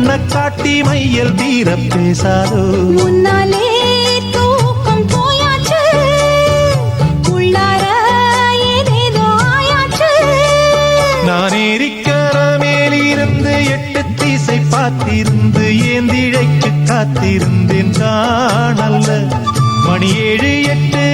கண்ண காட்டி மையல் தீர பேசாதோ முன்னாலே தூக்கம் போயாச்சு உள்ளார ஏதேதோ ஆயாச்சு நான் ஏரிக்கர மேலிருந்து 8 திசை பார்த்திருந்து ஏந்திழைக்கு காத்திருந்தேன் காணல்ல மணி 7 8